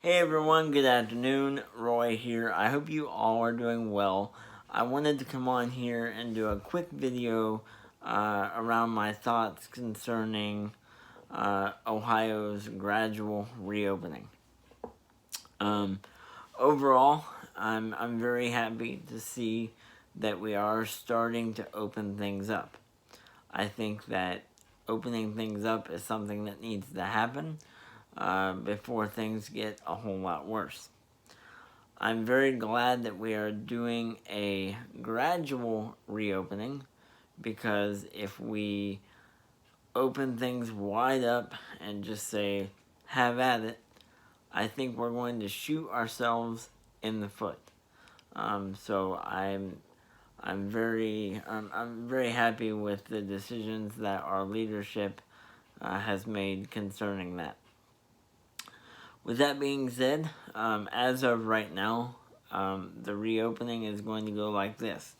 Hey everyone, good afternoon. Roy here. I hope you all are doing well. I wanted to come on here and do a quick video around my thoughts concerning Ohio's gradual reopening. Overall, I'm very happy to see that we are starting to open things up. I think that opening things up is something that needs to happen before things get a whole lot worse. I'm very glad that we are doing a gradual reopening, because if we open things wide up and just say, have at it, I think we're going to shoot ourselves in the foot. So I'm very happy with the decisions that our leadership has made concerning that. With that being said, as of right now, the reopening is going to go like this.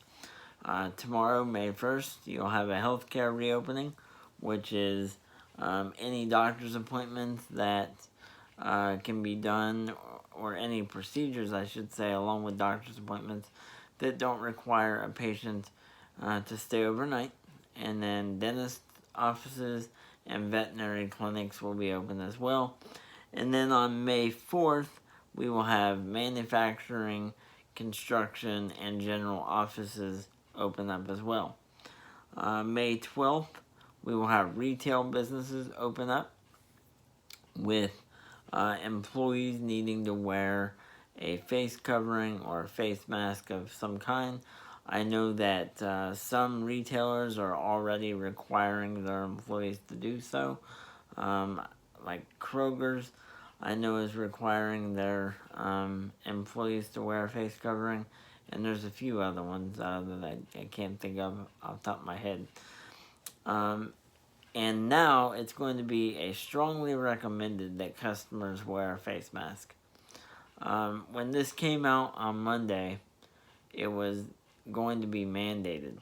Tomorrow, May 1st, you'll have a healthcare reopening, which is any doctor's appointments that can be done, or any procedures, I should say, along with doctor's appointments that don't require a patient to stay overnight. And then dentist offices and veterinary clinics will be open as well. And then on May 4th, we will have manufacturing, construction, and general offices open up as well. May 12th, we will have retail businesses open up with employees needing to wear a face covering or a face mask of some kind. I know that some retailers are already requiring their employees to do so. Like Kroger's, I know, is requiring their employees to wear a face covering, and there's a few other ones that I can't think of off the top of my head. And now it's going to be a strongly recommended that customers wear a face mask. When this came out on Monday, it was going to be mandated.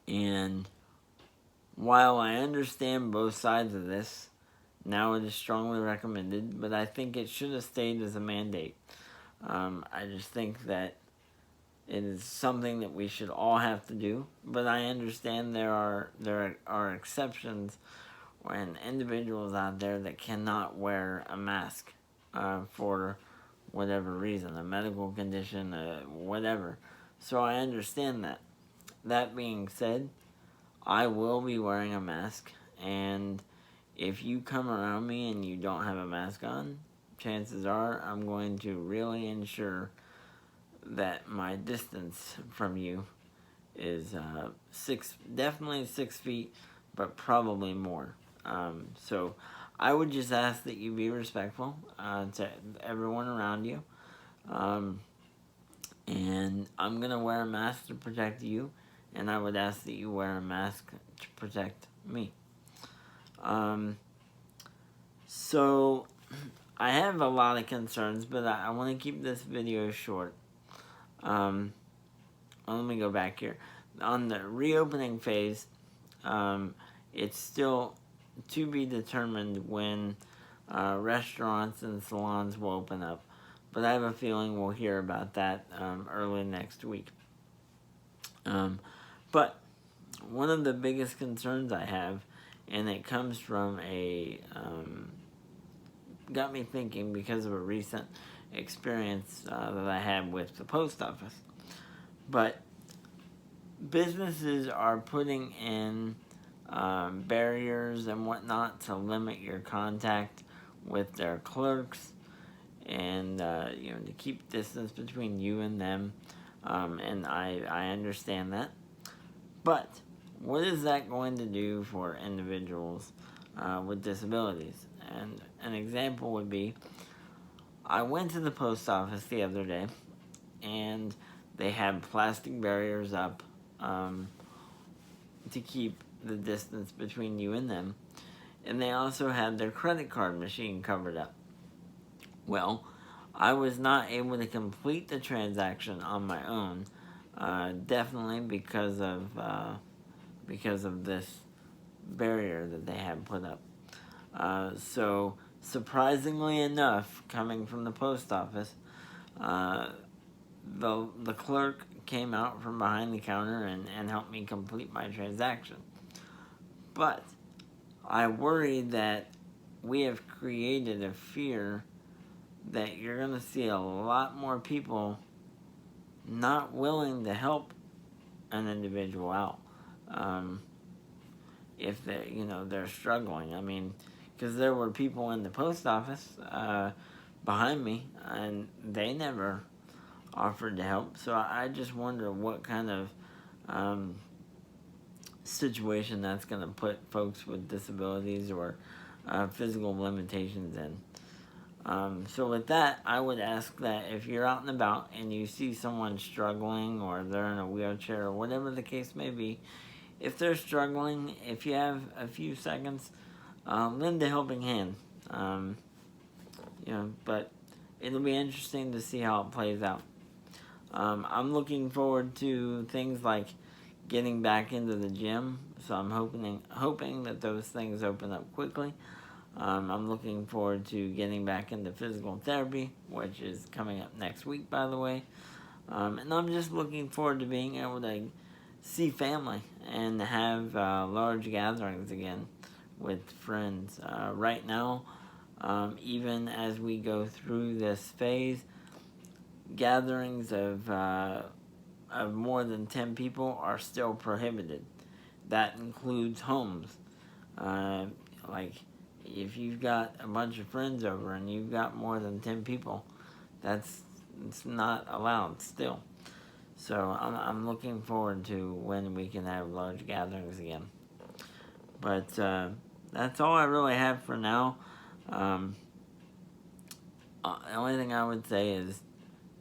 And while I understand both sides of this, now it is strongly recommended, but I think it should have stayed as a mandate. I just think that it is something that we should all have to do, but I understand there are exceptions when individuals out there that cannot wear a mask for whatever reason, a medical condition, whatever. So I understand that. That being said, I will be wearing a mask, and if you come around me and you don't have a mask on, chances are I'm going to really ensure that my distance from you is definitely 6 feet, but probably more. So I would just ask that you be respectful to everyone around you. And I'm going to wear a mask to protect you, and I would ask that you wear a mask to protect me. So I have a lot of concerns, but I want to keep this video short. Let me go back here. On the reopening phase, it's still to be determined when restaurants and salons will open up. But I have a feeling we'll hear about that early next week. But one of the biggest concerns I have, and it comes from got me thinking because of a recent experience that I had with the post office. But businesses are putting in barriers and whatnot to limit your contact with their clerks, and to keep distance between you and them. And I understand that. But what is that going to do for individuals with disabilities? And an example would be, I went to the post office the other day, and they had plastic barriers up to keep the distance between you and them. And they also had their credit card machine covered up. Well, I was not able to complete the transaction on my own, definitely because of this barrier that they had put up. So surprisingly enough, coming from the post office, the clerk came out from behind the counter and helped me complete my transaction. But I worry that we have created a fear that you're going to see a lot more people not willing to help an individual out if they're struggling. I mean, because there were people in the post office behind me, and they never offered to help. So I just wonder what kind of situation that's going to put folks with disabilities or physical limitations in. So with that, I would ask that if you're out and about and you see someone struggling or they're in a wheelchair or whatever the case may be, if they're struggling, if you have a few seconds, lend a helping hand. But it'll be interesting to see how it plays out. I'm looking forward to things like getting back into the gym, so I'm hoping that those things open up quickly. I'm looking forward to getting back into physical therapy, which is coming up next week, by the way. And I'm just looking forward to being able to see family and have large gatherings again with friends. Right now, even as we go through this phase, gatherings of more than 10 people are still prohibited. That includes homes. Like, if you've got a bunch of friends over and you've got more than 10 people, it's not allowed still. So I'm looking forward to when we can have large gatherings again. But that's all I really have for now. The only thing I would say is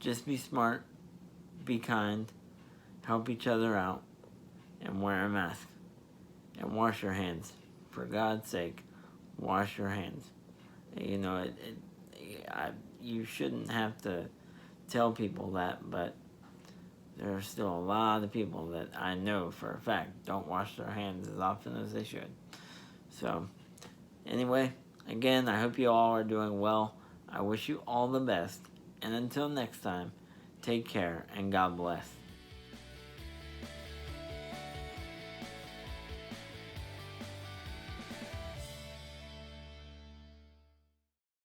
just be smart, be kind, help each other out, and wear a mask. And wash your hands. For God's sake, wash your hands. You shouldn't have to tell people that, but there are still a lot of people that I know for a fact don't wash their hands as often as they should. So, anyway, again, I hope you all are doing well. I wish you all the best. And until next time, take care and God bless.